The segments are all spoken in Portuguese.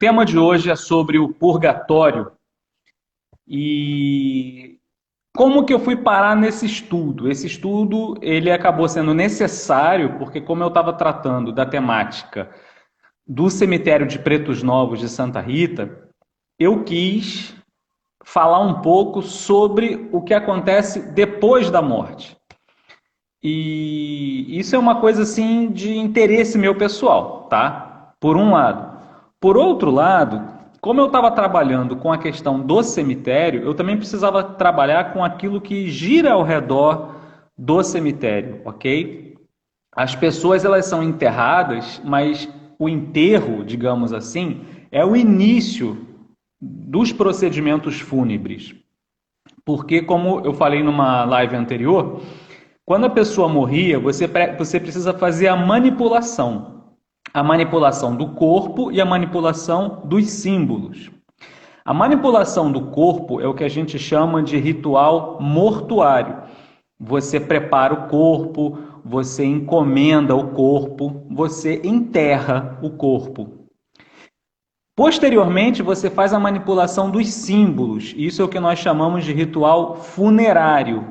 tema de hoje é sobre o purgatório e como que eu fui parar nesse estudo. Esse estudo ele acabou sendo necessário porque como eu estava tratando da temática do cemitério de Pretos Novos de Santa Rita, eu quis falar um pouco sobre o que acontece depois da morte. E isso é uma coisa assim de interesse meu pessoal, tá? Por um lado. Por outro lado, como eu estava trabalhando com a questão do cemitério, eu também precisava trabalhar com aquilo que gira ao redor do cemitério, ok? As pessoas elas são enterradas, mas o enterro, digamos assim, é o início dos procedimentos fúnebres. Porque, como eu falei numa live anterior, quando a pessoa morria, você precisa fazer a manipulação. A manipulação do corpo e a manipulação dos símbolos. A manipulação do corpo é o que a gente chama de ritual mortuário. Você prepara o corpo, você encomenda o corpo, você enterra o corpo. Posteriormente, você faz a manipulação dos símbolos. Isso é o que nós chamamos de ritual funerário.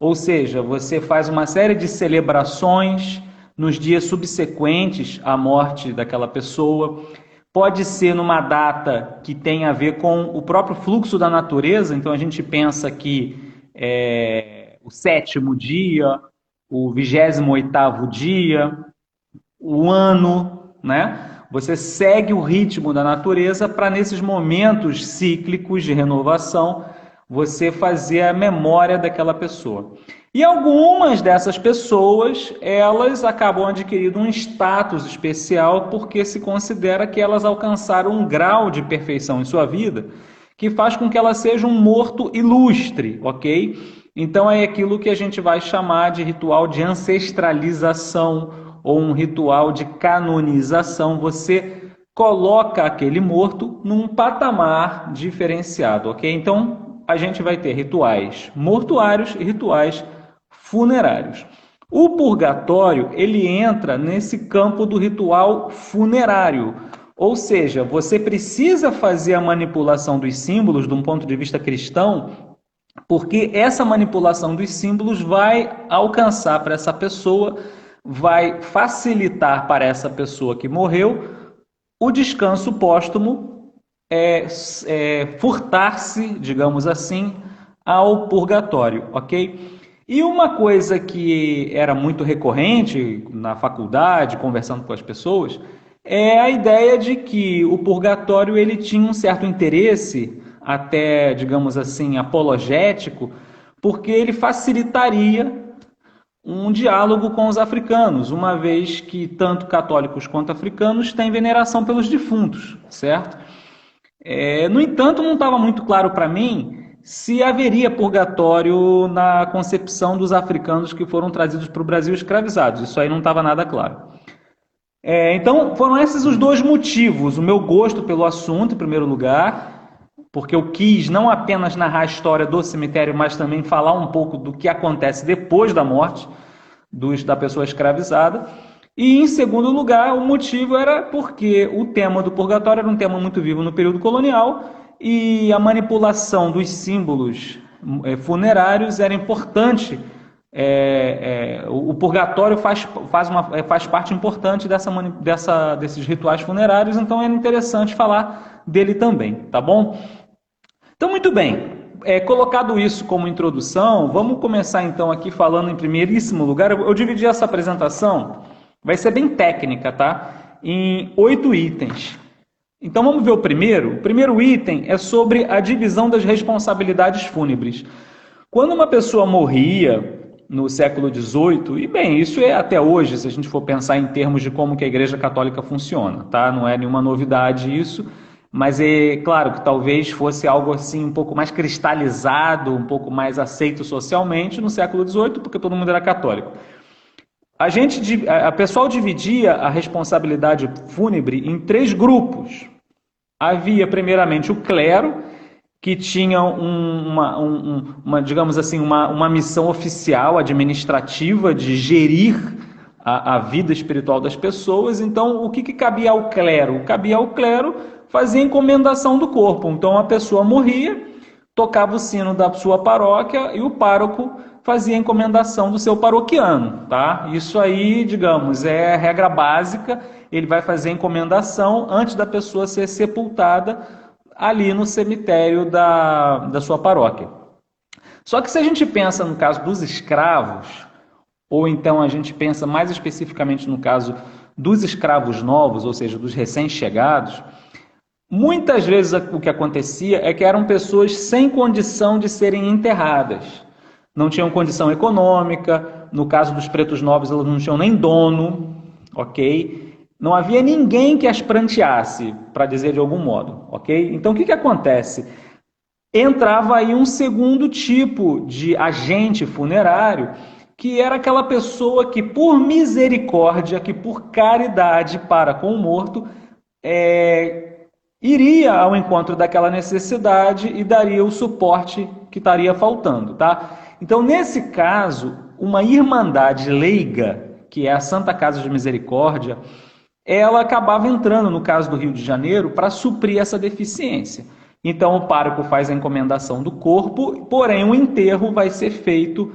Ou seja, você faz uma série de celebrações nos dias subsequentes à morte daquela pessoa. Pode ser numa data que tem a ver com o próprio fluxo da natureza, então a gente pensa que o sétimo dia, o 28º dia, o ano, né? Você segue o ritmo da natureza para nesses momentos cíclicos de renovação você fazer a memória daquela pessoa. E algumas dessas pessoas, elas acabam adquirindo um status especial porque se considera que elas alcançaram um grau de perfeição em sua vida que faz com que ela seja um morto ilustre, ok? Então é aquilo que a gente vai chamar de ritual de ancestralização ou um ritual de canonização. Você coloca aquele morto num patamar diferenciado, ok? Então a gente vai ter rituais mortuários e rituais funerários. O purgatório, ele entra nesse campo do ritual funerário, ou seja, você precisa fazer a manipulação dos símbolos de um ponto de vista cristão, porque essa manipulação dos símbolos vai alcançar para essa pessoa, vai facilitar para essa pessoa que morreu o descanso póstumo, furtar-se, digamos assim, ao purgatório, ok? E uma coisa que era muito recorrente na faculdade, conversando com as pessoas, é a ideia de que o purgatório ele tinha um certo interesse, até, digamos assim, apologético, porque ele facilitaria um diálogo com os africanos, uma vez que tanto católicos quanto africanos têm veneração pelos defuntos, certo? No entanto, não estava muito claro para mim se haveria purgatório na concepção dos africanos que foram trazidos para o Brasil escravizados. Isso aí não estava nada claro. Então, foram esses os dois motivos. O meu gosto pelo assunto, em primeiro lugar, porque eu quis não apenas narrar a história do cemitério, mas também falar um pouco do que acontece depois da morte da pessoa escravizada. E, em segundo lugar, o motivo era porque o tema do purgatório era um tema muito vivo no período colonial e a manipulação dos símbolos funerários era importante. O purgatório faz parte importante desses rituais funerários, então era interessante falar dele também, tá bom? Então, muito bem. Colocado isso como introdução, vamos começar então aqui falando em primeiríssimo lugar. Eu dividi essa apresentação, vai ser bem técnica, tá? Em 8 itens. Então vamos ver o primeiro. O primeiro item é sobre a divisão das responsabilidades fúnebres. Quando uma pessoa morria no século XVIII, e bem, isso é até hoje, se a gente for pensar em termos de como que a Igreja Católica funciona, tá? Não é nenhuma novidade isso, mas é claro que talvez fosse algo assim um pouco mais cristalizado, um pouco mais aceito socialmente no século XVIII, porque todo mundo era católico. A pessoal dividia a responsabilidade fúnebre em 3 grupos. Havia primeiramente o clero, que tinha digamos assim, uma missão oficial, administrativa, de gerir a vida espiritual das pessoas. Então, o que cabia ao clero? Cabia ao clero fazia encomendação do corpo. Então a pessoa morria, tocava o sino da sua paróquia e o pároco fazia a encomendação do seu paroquiano, tá? Isso aí, digamos, é a regra básica. Ele vai fazer a encomendação antes da pessoa ser sepultada ali no cemitério da sua paróquia. Só que se a gente pensa no caso dos escravos, ou então a gente pensa mais especificamente no caso dos escravos novos, ou seja, dos recém-chegados, muitas vezes o que acontecia é que eram pessoas sem condição de serem enterradas. Não tinham condição econômica, no caso dos pretos novos, elas não tinham nem dono, ok? Não havia ninguém que as pranteasse, para dizer de algum modo, ok? Então o que acontece? Entrava aí um segundo tipo de agente funerário, que era aquela pessoa que, por misericórdia, que por caridade para com o morto, iria ao encontro daquela necessidade e daria o suporte que estaria faltando, tá? Então, nesse caso, uma irmandade leiga, que é a Santa Casa de Misericórdia, ela acabava entrando, no caso do Rio de Janeiro, para suprir essa deficiência. Então, o pároco faz a encomendação do corpo, porém o enterro vai ser feito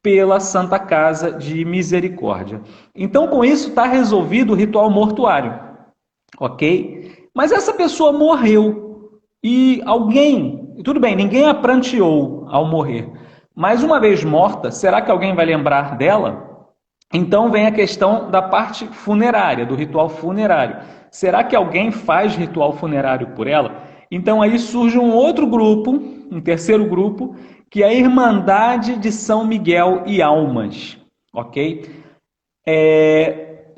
pela Santa Casa de Misericórdia. Então, com isso, está resolvido o ritual mortuário, ok? Mas essa pessoa morreu e tudo bem, ninguém a pranteou ao morrer, mas uma vez morta, será que alguém vai lembrar dela? Então vem a questão da parte funerária, do ritual funerário. Será que alguém faz ritual funerário por ela? Então aí surge um outro grupo, um terceiro grupo, que é a Irmandade de São Miguel e Almas, ok?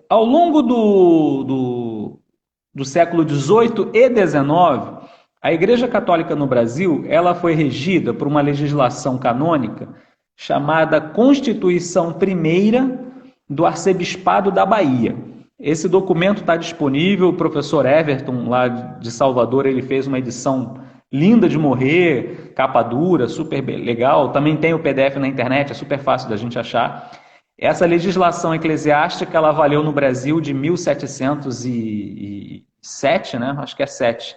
Ao longo do século XVIII e XIX, a Igreja Católica no Brasil ela foi regida por uma legislação canônica chamada Constituição I do Arcebispado da Bahia. Esse documento está disponível, o professor Everton, lá de Salvador, ele fez uma edição linda de morrer, capa dura, super legal. Também tem o PDF na internet, é super fácil da gente achar. Essa legislação eclesiástica, ela valeu no Brasil de 1707, né? Acho que é 7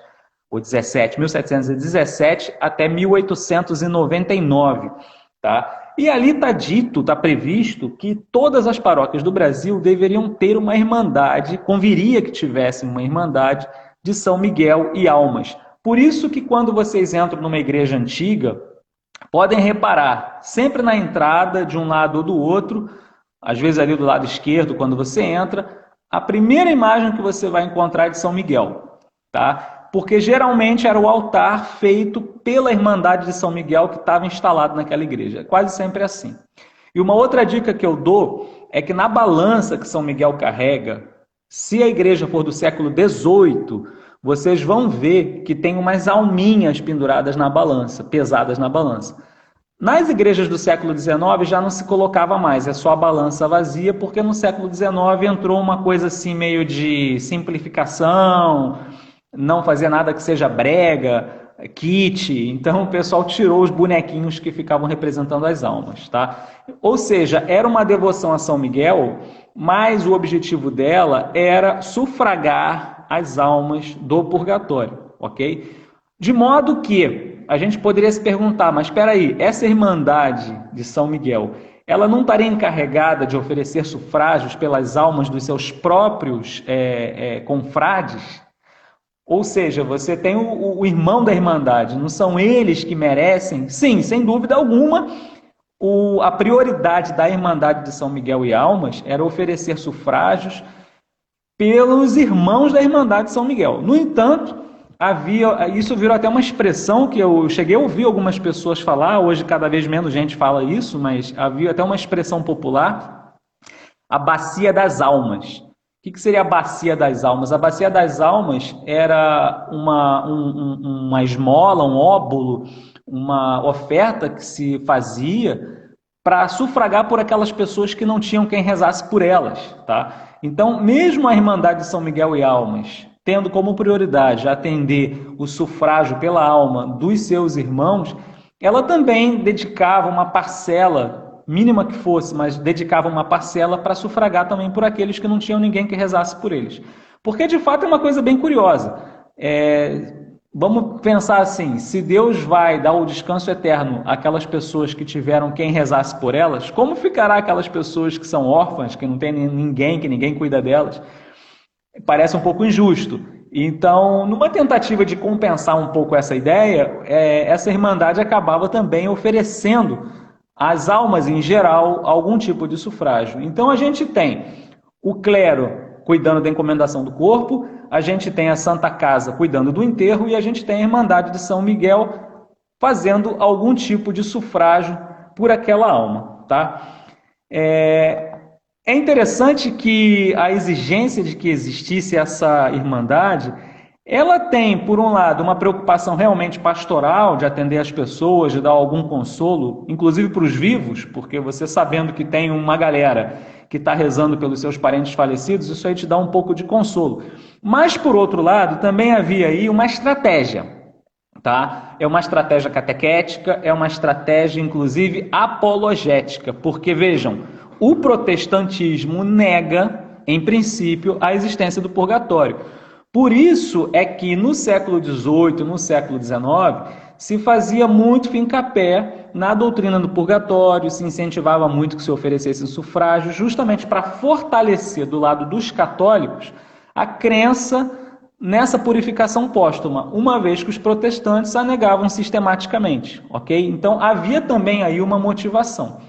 ou 17, 1717 até 1899, tá? E ali está dito, está previsto que todas as paróquias do Brasil deveriam ter uma irmandade, conviria que tivessem uma irmandade de São Miguel e Almas. Por isso que quando vocês entram numa igreja antiga, podem reparar, sempre na entrada, de um lado ou do outro, às vezes ali do lado esquerdo, quando você entra, a primeira imagem que você vai encontrar é de São Miguel, tá? Porque geralmente era o altar feito pela Irmandade de São Miguel que estava instalado naquela igreja. É quase sempre assim. E uma outra dica que eu dou é que na balança que São Miguel carrega, se a igreja for do século XVIII, vocês vão ver que tem umas alminhas penduradas na balança, pesadas na balança. Nas igrejas do século XIX já não se colocava mais, é só a balança vazia, porque no século XIX entrou uma coisa assim meio de simplificação, não fazer nada que seja brega, kit, então o pessoal tirou os bonequinhos que ficavam representando as almas, tá? Ou seja, era uma devoção a São Miguel, mas o objetivo dela era sufragar as almas do purgatório, ok? De modo que a gente poderia se perguntar, mas espera aí, essa Irmandade de São Miguel, ela não estaria encarregada de oferecer sufrágios pelas almas dos seus próprios confrades? Ou seja, você tem o irmão da Irmandade, não são eles que merecem? Sim, sem dúvida alguma, a prioridade da Irmandade de São Miguel e Almas era oferecer sufrágios pelos irmãos da Irmandade de São Miguel. No entanto, isso virou até uma expressão que eu cheguei a ouvir algumas pessoas falar, hoje cada vez menos gente fala isso, mas havia até uma expressão popular, a bacia das almas. O que seria a bacia das almas? A bacia das almas era uma esmola, um óbolo, uma oferta que se fazia para sufragar por aquelas pessoas que não tinham quem rezasse por elas, tá? Então, mesmo a Irmandade de São Miguel e Almas, tendo como prioridade atender o sufrágio pela alma dos seus irmãos, ela também dedicava uma parcela, mínima que fosse, mas dedicava uma parcela para sufragar também por aqueles que não tinham ninguém que rezasse por eles. Porque, de fato, é uma coisa bem curiosa. Vamos pensar assim, se Deus vai dar o descanso eterno àquelas pessoas que tiveram quem rezasse por elas, como ficará aquelas pessoas que são órfãs, que não tem ninguém, que ninguém cuida delas? Parece um pouco injusto. Então, numa tentativa de compensar um pouco essa ideia, essa irmandade acabava também oferecendo às almas em geral algum tipo de sufrágio. Então, a gente tem o clero cuidando da encomendação do corpo, a gente tem a Santa Casa cuidando do enterro e a gente tem a Irmandade de São Miguel fazendo algum tipo de sufrágio por aquela alma, tá? É interessante que a exigência de que existisse essa irmandade, ela tem, por um lado, uma preocupação realmente pastoral, de atender as pessoas, de dar algum consolo, inclusive para os vivos, porque você sabendo que tem uma galera que está rezando pelos seus parentes falecidos, isso aí te dá um pouco de consolo. Mas, por outro lado, também havia aí uma estratégia, tá? É uma estratégia catequética, é uma estratégia, inclusive, apologética, porque, vejam, o protestantismo nega, em princípio, a existência do purgatório. Por isso é que no século XVIII, no século XIX, se fazia muito fincapé na doutrina do purgatório, se incentivava muito que se oferecesse sufrágio, justamente para fortalecer do lado dos católicos a crença nessa purificação póstuma, uma vez que os protestantes a negavam sistematicamente, ok? Então havia também aí uma motivação.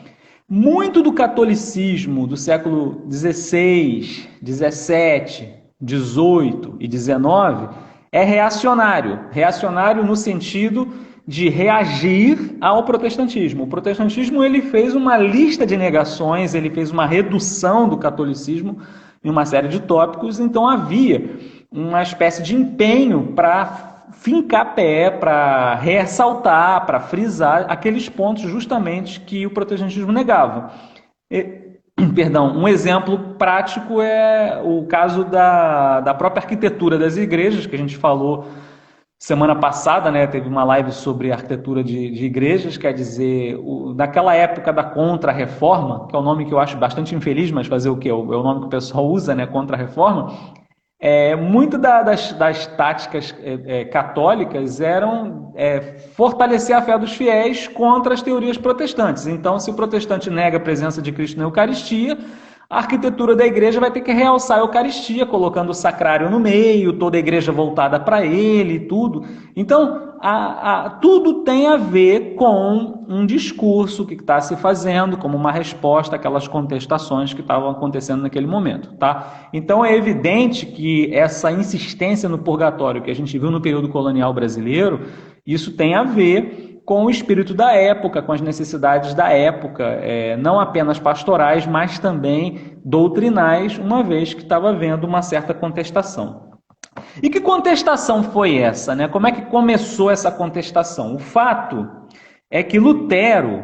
Muito do catolicismo do século XVI, XVII, XVIII e XIX é reacionário. Reacionário no sentido de reagir ao protestantismo. O protestantismo ele fez uma lista de negações, ele fez uma redução do catolicismo em uma série de tópicos, então havia uma espécie de empenho para fincar pé, para ressaltar, para frisar aqueles pontos justamente que o protestantismo negava. Perdão, um exemplo prático é o caso da própria arquitetura das igrejas, que a gente falou semana passada, né? Teve uma live sobre arquitetura de igrejas, quer dizer, naquela época da Contra-Reforma, que é um nome que eu acho bastante infeliz, mas fazer o quê? É o nome que o pessoal usa, né? Contra-Reforma. Muito das táticas católicas eram fortalecer a fé dos fiéis contra as teorias protestantes. Então, se o protestante nega a presença de Cristo na Eucaristia, a arquitetura da igreja vai ter que realçar a Eucaristia, colocando o sacrário no meio, toda a igreja voltada para ele, tudo. Então, tudo tem a ver com um discurso que está se fazendo como uma resposta àquelas contestações que estavam acontecendo naquele momento, tá? Então, é evidente que essa insistência no purgatório que a gente viu no período colonial brasileiro, isso tem a ver com o espírito da época, com as necessidades da época, não apenas pastorais, mas também doutrinais, uma vez que estava havendo uma certa contestação. E que contestação foi essa, né? Como é que começou essa contestação? O fato é que Lutero,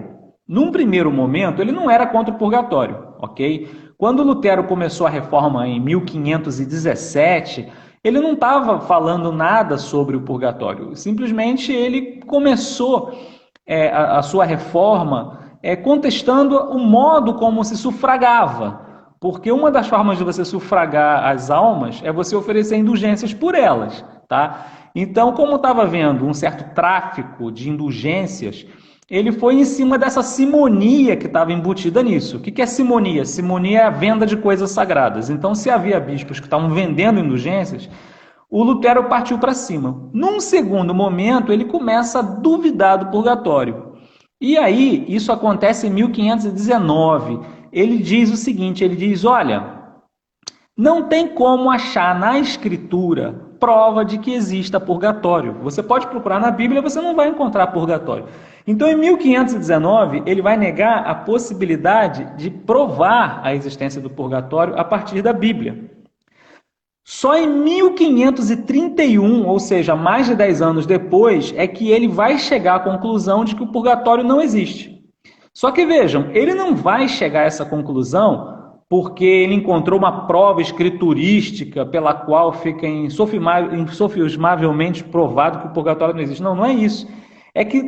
num primeiro momento, ele não era contra o purgatório, ok? Quando Lutero começou a reforma em 1517, ele não estava falando nada sobre o purgatório, simplesmente ele começou a sua reforma contestando o modo como se sufragava, porque uma das formas de você sufragar as almas é você oferecer indulgências por elas, tá? Então, como estava havendo um certo tráfico de indulgências, ele foi em cima dessa simonia que estava embutida nisso. O que é simonia? Simonia é a venda de coisas sagradas. Então, se havia bispos que estavam vendendo indulgências, o Lutero partiu para cima. Num segundo momento, ele começa a duvidar do purgatório. E aí, isso acontece em 1519. Ele diz o seguinte, ele diz, olha, não tem como achar na Escritura prova de que exista purgatório. Você pode procurar na Bíblia, você não vai encontrar purgatório. Então, em 1519, ele vai negar a possibilidade de provar a existência do purgatório a partir da Bíblia. Só em 1531, ou seja, mais de 10 anos depois, é que ele vai chegar à conclusão de que o purgatório não existe. Só que vejam, ele não vai chegar a essa conclusão porque ele encontrou uma prova escriturística pela qual fica insofismavelmente provado que o purgatório não existe. Não, não é isso. É que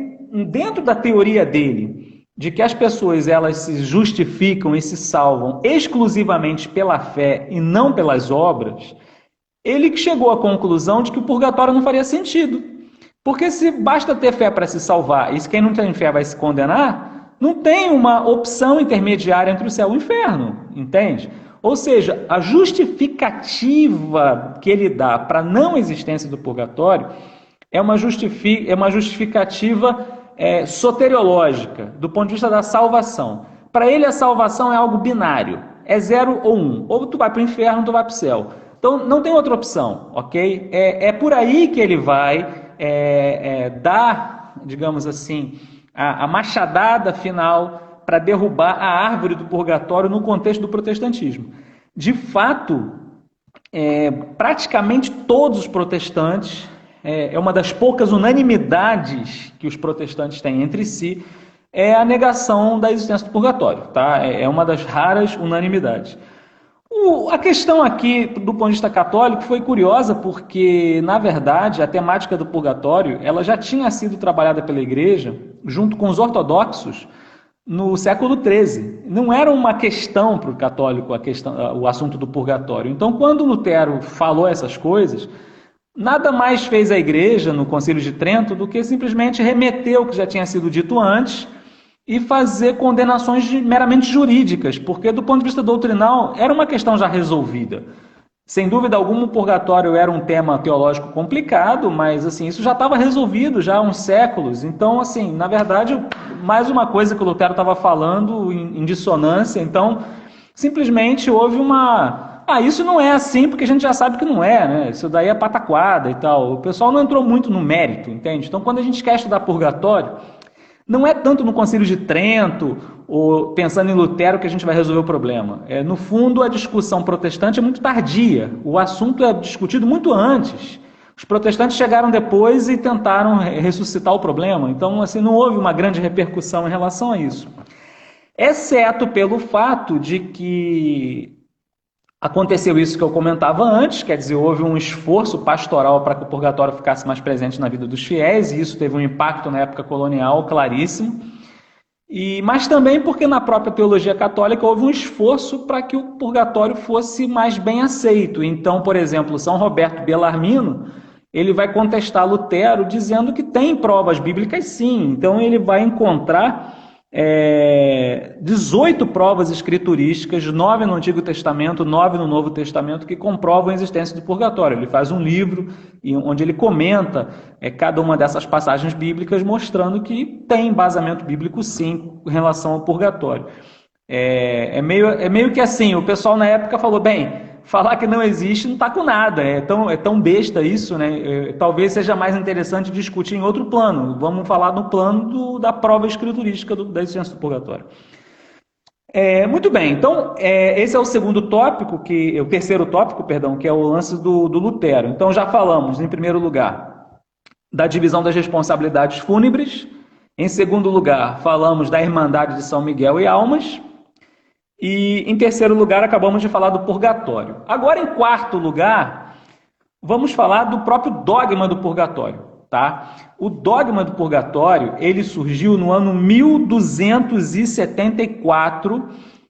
dentro da teoria dele, de que as pessoas elas se justificam e se salvam exclusivamente pela fé e não pelas obras, ele que chegou à conclusão de que o purgatório não faria sentido. Porque se basta ter fé para se salvar, e se quem não tem fé vai se condenar, não tem uma opção intermediária entre o céu e o inferno, entende? Ou seja, a justificativa que ele dá para a não existência do purgatório é uma justificativa soteriológica, do ponto de vista da salvação. Para ele, a salvação é algo binário, é 0 ou 1. Ou tu vai para o inferno ou tu vai para o céu. Então, não tem outra opção, ok? É por aí que ele vai dar, digamos assim, a machadada final para derrubar a árvore do purgatório no contexto do protestantismo. De fato, praticamente todos os protestantes, é uma das poucas unanimidades que os protestantes têm entre si, é a negação da existência do purgatório, tá? É uma das raras unanimidades. A questão aqui, do ponto de vista católico, foi curiosa porque, na verdade, a temática do purgatório ela já tinha sido trabalhada pela Igreja, junto com os ortodoxos, no século XIII. Não era uma questão para o católico o assunto do purgatório. Então, quando Lutero falou essas coisas, nada mais fez a Igreja, no Concílio de Trento, do que simplesmente remeter o que já tinha sido dito antes e fazer condenações meramente jurídicas, porque do ponto de vista doutrinal era uma questão já resolvida. Sem dúvida alguma, o purgatório era um tema teológico complicado, mas assim, isso já estava resolvido já há uns séculos. Então, assim, na verdade, mais uma coisa que o Lutero estava falando em dissonância, então simplesmente houve uma... isso não é assim porque a gente já sabe que não é, né? Isso daí é pataquada e tal. O pessoal não entrou muito no mérito, entende? Então, quando a gente quer estudar purgatório, não é tanto no Concílio de Trento, ou pensando em Lutero, que a gente vai resolver o problema. No fundo, a discussão protestante é muito tardia. O assunto é discutido muito antes. Os protestantes chegaram depois e tentaram ressuscitar o problema. Então, assim, não houve uma grande repercussão em relação a isso. Exceto pelo fato de que aconteceu isso que eu comentava antes, quer dizer, houve um esforço pastoral para que o purgatório ficasse mais presente na vida dos fiéis, e isso teve um impacto na época colonial claríssimo, mas também porque na própria teologia católica houve um esforço para que o purgatório fosse mais bem aceito. Então, por exemplo, São Roberto Bellarmino, ele vai contestar Lutero dizendo que tem provas bíblicas sim, então ele vai encontrar 18 provas escriturísticas, 9 no Antigo Testamento, 9 no Novo Testamento, que comprovam a existência do purgatório. Ele faz um livro onde ele comenta cada uma dessas passagens bíblicas, mostrando que tem embasamento bíblico sim em relação ao purgatório. É meio que assim, o pessoal na época falou, bem, falar que não existe não está com nada, é tão besta isso, né? Talvez seja mais interessante discutir em outro plano. Vamos falar no plano da prova escriturística da existência do purgatório. Muito bem, então esse é o segundo tópico, o terceiro tópico, perdão, que é o lance do Lutero. Então já falamos, em primeiro lugar, da divisão das responsabilidades fúnebres. Em segundo lugar, falamos da Irmandade de São Miguel e Almas. E, em terceiro lugar, acabamos de falar do purgatório. Agora, em quarto lugar, vamos falar do próprio dogma do purgatório. Tá? O dogma do purgatório ele surgiu no ano 1274,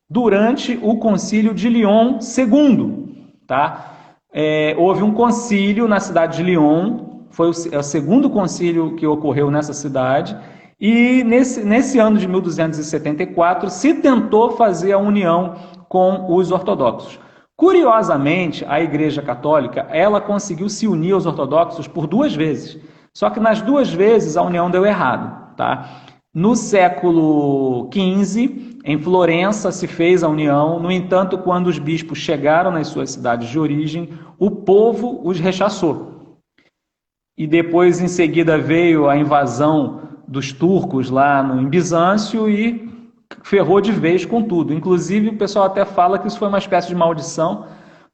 durante o Concílio de Lyon II. Tá? Houve um concílio na cidade de Lyon, foi o segundo concílio que ocorreu nessa cidade, e nesse ano de 1274 se tentou fazer a união com os ortodoxos. Curiosamente, a Igreja Católica ela conseguiu se unir aos ortodoxos por 2 vezes. Só que nas 2 vezes a união deu errado. Tá? No século XV, em Florença, se fez a união. No entanto, quando os bispos chegaram nas suas cidades de origem, o povo os rechaçou. E depois, em seguida, veio a invasão dos turcos lá em Bizâncio e ferrou de vez com tudo. Inclusive, o pessoal até fala que isso foi uma espécie de maldição,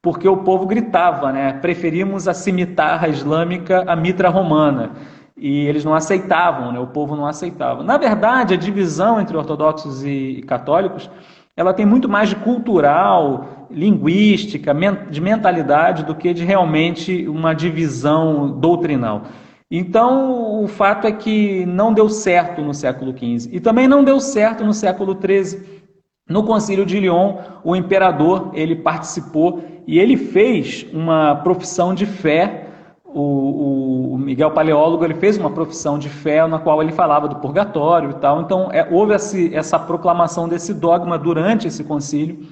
porque o povo gritava, né? Preferimos a cimitarra islâmica à mitra romana. E eles não aceitavam, né? O povo não aceitava. Na verdade, a divisão entre ortodoxos e católicos, ela tem muito mais de cultural, linguística, de mentalidade, do que de realmente uma divisão doutrinal. Então, o fato é que não deu certo no século XV. E também não deu certo no século XIII. No Concílio de Lyon, o imperador ele participou e ele fez uma profissão de fé. O Miguel Paleólogo, ele fez uma profissão de fé na qual ele falava do purgatório e tal. Então, houve essa proclamação desse dogma durante esse concílio.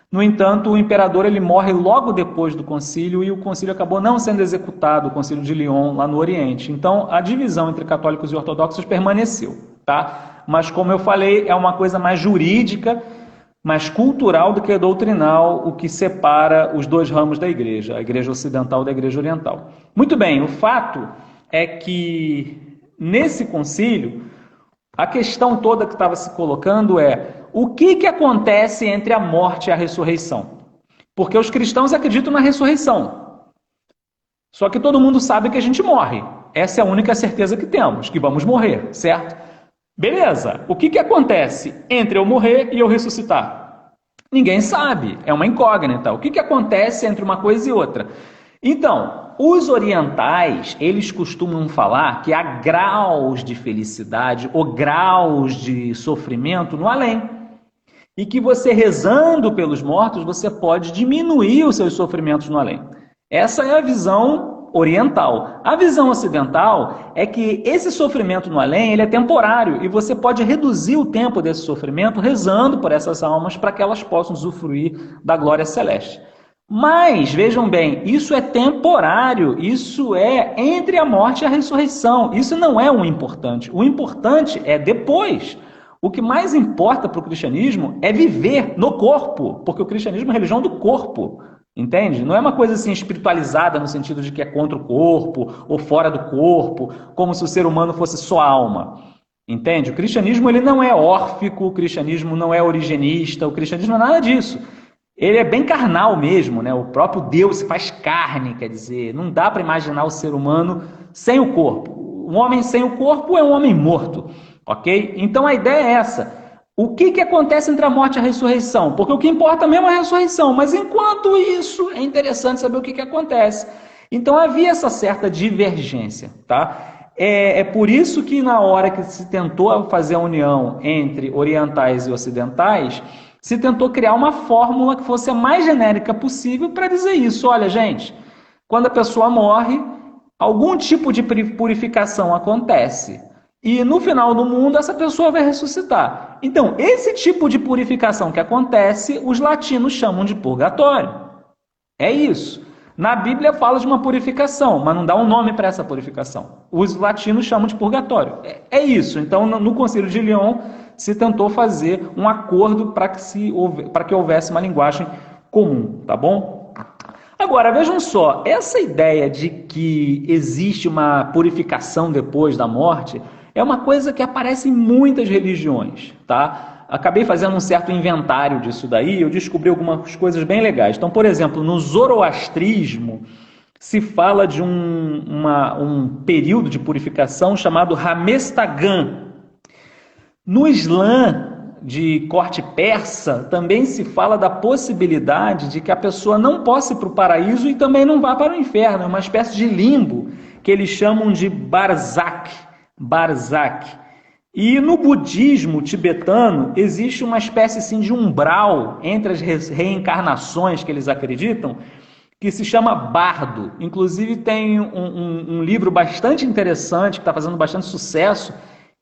No entanto, o imperador ele morre logo depois do concílio e o concílio acabou não sendo executado, o concílio de Lyon, lá no Oriente. Então, a divisão entre católicos e ortodoxos permaneceu, tá? Mas, como eu falei, é uma coisa mais jurídica, mais cultural do que doutrinal, o que separa os dois ramos da igreja, a igreja ocidental da igreja oriental. Muito bem, o fato é que nesse concílio, a questão toda que estava se colocando é o que acontece entre a morte e a ressurreição? Porque os cristãos acreditam na ressurreição. Só que todo mundo sabe que a gente morre. Essa é a única certeza que temos, que vamos morrer, certo? Beleza, o que acontece entre eu morrer e eu ressuscitar? Ninguém sabe, é uma incógnita. O que acontece entre uma coisa e outra? Então, os orientais, eles costumam falar que há graus de felicidade ou graus de sofrimento no além. E que você rezando pelos mortos, você pode diminuir os seus sofrimentos no além. Essa é a visão oriental. A visão ocidental é que esse sofrimento no além ele é temporário e você pode reduzir o tempo desse sofrimento rezando por essas almas para que elas possam usufruir da glória celeste. Mas, vejam bem, isso é temporário, isso é entre a morte e a ressurreição. Isso não é o importante. O importante é depois. O que mais importa para o cristianismo é viver no corpo, porque o cristianismo é a religião do corpo. Entende? Não é uma coisa assim espiritualizada no sentido de que é contra o corpo ou fora do corpo, como se o ser humano fosse só alma. Entende? O cristianismo ele não é órfico, o cristianismo não é origenista, o cristianismo não é nada disso. Ele é bem carnal mesmo, né? O próprio Deus se faz carne, quer dizer, não dá para imaginar o ser humano sem o corpo. Um homem sem o corpo é um homem morto, ok? Então a ideia é essa. O que acontece entre a morte e a ressurreição? Porque o que importa mesmo é a ressurreição, mas enquanto isso, é interessante saber o que acontece. Então havia essa certa divergência, tá? É por isso que na hora que se tentou fazer a união entre orientais e ocidentais, se tentou criar uma fórmula que fosse a mais genérica possível para dizer isso. Olha, gente, quando a pessoa morre, algum tipo de purificação acontece. E no final do mundo, essa pessoa vai ressuscitar. Então, esse tipo de purificação que acontece, os latinos chamam de purgatório. É isso. Na Bíblia fala de uma purificação, mas não dá um nome para essa purificação. Os latinos chamam de purgatório. É isso. Então, no Concílio de Lyon, se tentou fazer um acordo para que houvesse uma linguagem comum, tá bom? Agora, vejam só, essa ideia de que existe uma purificação depois da morte é uma coisa que aparece em muitas religiões, tá? Acabei fazendo um certo inventário disso daí, eu descobri algumas coisas bem legais. Então, por exemplo, no zoroastrismo, se fala de um período de purificação chamado Ramestagan. No Islã, de corte persa, também se fala da possibilidade de que a pessoa não possa ir para o paraíso e também não vá para o inferno. É uma espécie de limbo que eles chamam de barzakh. E no budismo tibetano existe uma espécie assim, de umbral entre as reencarnações que eles acreditam, que se chama bardo. Inclusive tem um livro bastante interessante, que está fazendo bastante sucesso,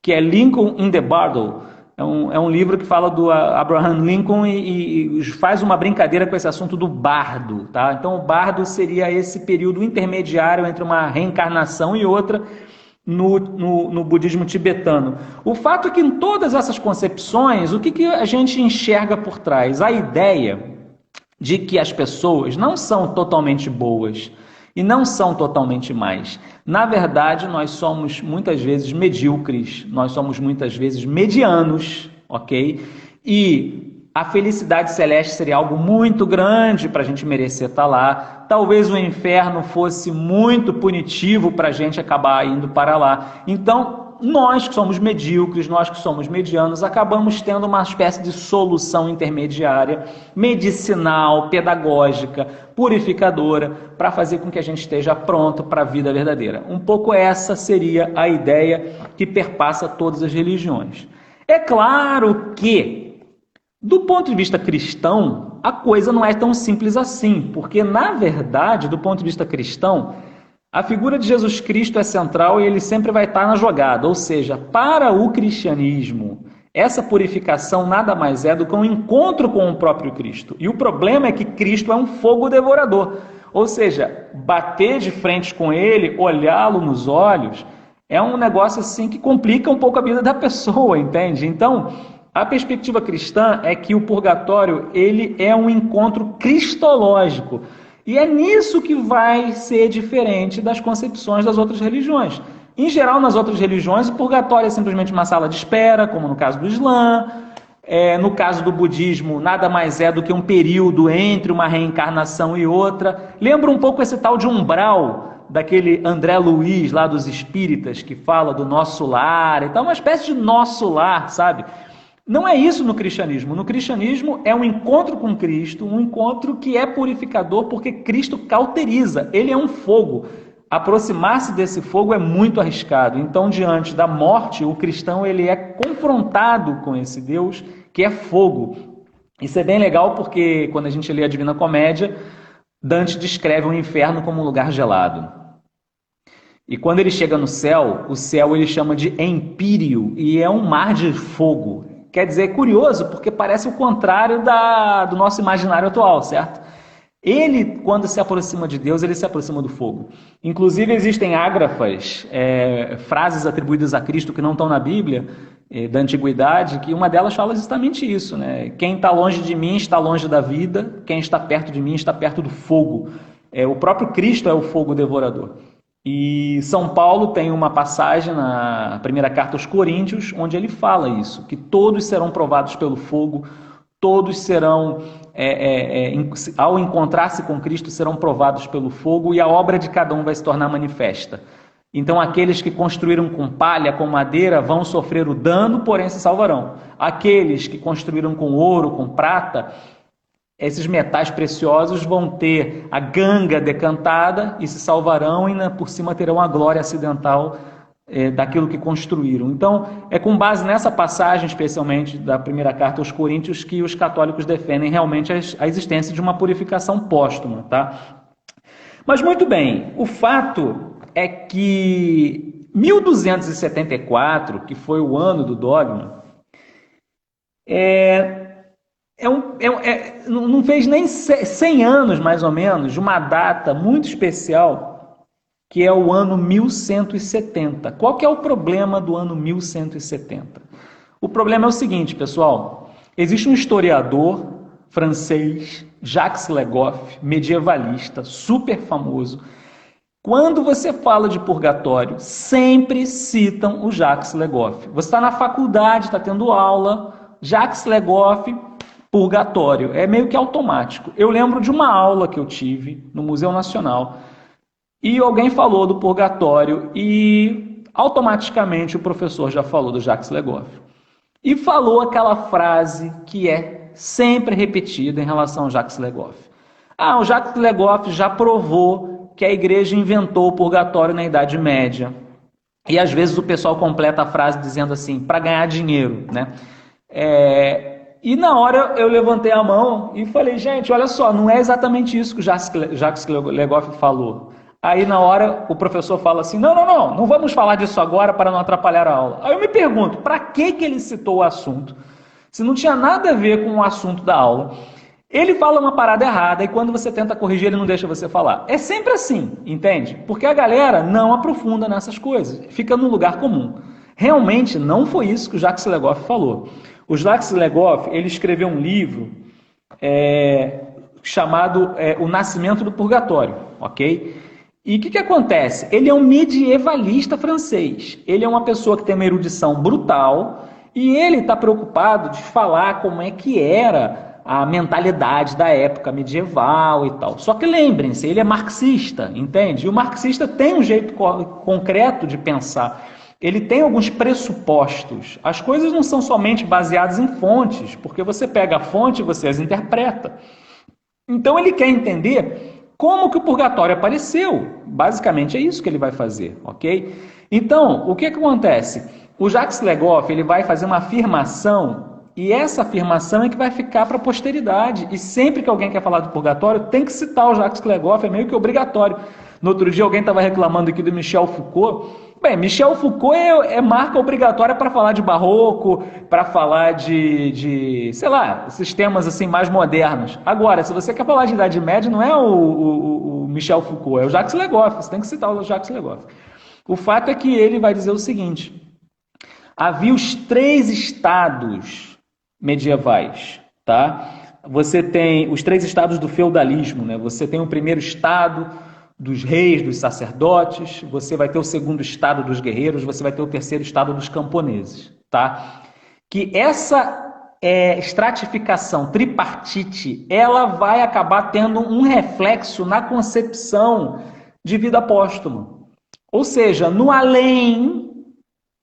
que é Lincoln in the Bardo. É um livro que fala do Abraham Lincoln e faz uma brincadeira com esse assunto do bardo. Tá? Então o bardo seria esse período intermediário entre uma reencarnação e outra, no budismo tibetano. O fato é que em todas essas concepções, o que a gente enxerga por trás? A ideia de que as pessoas não são totalmente boas e não são totalmente más. Na verdade, nós somos muitas vezes medíocres, nós somos muitas vezes medianos, ok? E a felicidade celeste seria algo muito grande para a gente merecer estar lá. Talvez o inferno fosse muito punitivo para a gente acabar indo para lá. Então, nós que somos medíocres, nós que somos medianos, acabamos tendo uma espécie de solução intermediária, medicinal, pedagógica, purificadora, para fazer com que a gente esteja pronto para a vida verdadeira. Um pouco essa seria a ideia que perpassa todas as religiões. É claro que Do ponto de vista cristão, a coisa não é tão simples assim, porque, na verdade, do ponto de vista cristão, a figura de Jesus Cristo é central e ele sempre vai estar na jogada. Ou seja, para o cristianismo, essa purificação nada mais é do que um encontro com o próprio Cristo. E o problema é que Cristo é um fogo devorador. Ou seja, bater de frente com ele, olhá-lo nos olhos, é um negócio assim que complica um pouco a vida da pessoa, entende? Então, a perspectiva cristã é que o purgatório ele é um encontro cristológico. E é nisso que vai ser diferente das concepções das outras religiões. Em geral, nas outras religiões, o purgatório é simplesmente uma sala de espera, como no caso do Islã. No caso do budismo, nada mais é do que um período entre uma reencarnação e outra. Lembra um pouco esse tal de umbral, daquele André Luiz, lá dos espíritas, que fala do nosso lar e tal, uma espécie de nosso lar, sabe? Não é isso no cristianismo. No cristianismo é um encontro com Cristo, um encontro que é purificador porque Cristo cauteriza, ele é um fogo. Aproximar-se desse fogo é muito arriscado. Então, diante da morte, o cristão ele é confrontado com esse Deus que é fogo. Isso é bem legal porque quando a gente lê a Divina Comédia, Dante descreve o inferno como um lugar gelado. E quando ele chega no céu, o céu ele chama de empíreo e é um mar de fogo. Quer dizer, é curioso porque parece o contrário do nosso imaginário atual, certo? Ele, quando se aproxima de Deus, ele se aproxima do fogo. Inclusive, existem ágrafas, frases atribuídas a Cristo que não estão na Bíblia, da antiguidade, que uma delas fala justamente isso, né? Quem está longe de mim está longe da vida, quem está perto de mim está perto do fogo. O próprio Cristo é o fogo devorador. E São Paulo tem uma passagem na primeira carta aos Coríntios, onde ele fala isso, que todos serão provados pelo fogo, todos serão, ao encontrar-se com Cristo, serão provados pelo fogo e a obra de cada um vai se tornar manifesta. Então, aqueles que construíram com palha, com madeira, vão sofrer o dano, porém se salvarão. Aqueles que construíram com ouro, com prata, esses metais preciosos vão ter a ganga decantada e se salvarão e por cima terão a glória acidental daquilo que construíram. Então, é com base nessa passagem, especialmente da primeira carta aos Coríntios, que os católicos defendem realmente a existência de uma purificação póstuma, tá? Mas muito bem, o fato é que 1274, que foi o ano do dogma, não fez nem 100 anos, mais ou menos, de uma data muito especial, que é o ano 1170. Qual que é o problema do ano 1170? O problema é o seguinte, pessoal. Existe um historiador francês, Jacques Le Goff, medievalista, super famoso. Quando você fala de purgatório, sempre citam o Jacques Le Goff. Você está na faculdade, está tendo aula, Jacques Le Goff, purgatório. É meio que automático. Eu lembro de uma aula que eu tive no Museu Nacional e alguém falou do purgatório e automaticamente o professor já falou do Jacques Le Goff. E falou aquela frase que é sempre repetida em relação ao Jacques Le Goff. O Jacques Le Goff já provou que a igreja inventou o purgatório na Idade Média. E às vezes o pessoal completa a frase dizendo assim, para ganhar dinheiro, né? E na hora eu levantei a mão e falei, gente, olha só, não é exatamente isso que o Jacques Le Goff falou. Aí na hora o professor fala assim, não vamos falar disso agora para não atrapalhar a aula. Aí eu me pergunto, para que ele citou o assunto? Se não tinha nada a ver com o assunto da aula. Ele fala uma parada errada e quando você tenta corrigir ele não deixa você falar. É sempre assim, entende? Porque a galera não aprofunda nessas coisas, fica no lugar comum. Realmente não foi isso que o Jacques Le Goff falou. O Jacques Le Goff, ele escreveu um livro chamado O Nascimento do Purgatório, ok? E o que acontece? Ele é um medievalista francês. Ele é uma pessoa que tem uma erudição brutal e ele está preocupado de falar como é que era a mentalidade da época medieval e tal. Só que lembrem-se, ele é marxista, entende? E o marxista tem um jeito concreto de pensar. Ele tem alguns pressupostos. As coisas não são somente baseadas em fontes, porque você pega a fonte e você as interpreta. Então ele quer entender como que o purgatório apareceu. Basicamente é isso que ele vai fazer, ok? Então, o que acontece? O Jacques Le Goff, ele vai fazer uma afirmação E essa afirmação é que vai ficar para a posteridade. E sempre que alguém quer falar do purgatório, tem que citar o Jacques Clergoff, é meio que obrigatório. No outro dia alguém estava reclamando aqui do Michel Foucault. Bem, Michel Foucault é marca obrigatória para falar de barroco, para falar sei lá, esses temas assim mais modernos. Agora, se você quer falar de Idade Média, não é o Michel Foucault, é o Jacques Clergoff. Você tem que citar o Jacques Clergoff. O fato é que ele vai dizer o seguinte: havia os 3 estados medievais, tá? Você tem os 3 estados do feudalismo, né? Você tem o primeiro estado dos reis, dos sacerdotes, você vai ter o segundo estado dos guerreiros, você vai ter o terceiro estado dos camponeses, tá? Que essa estratificação tripartite, ela vai acabar tendo um reflexo na concepção de vida póstuma. Ou seja, no além,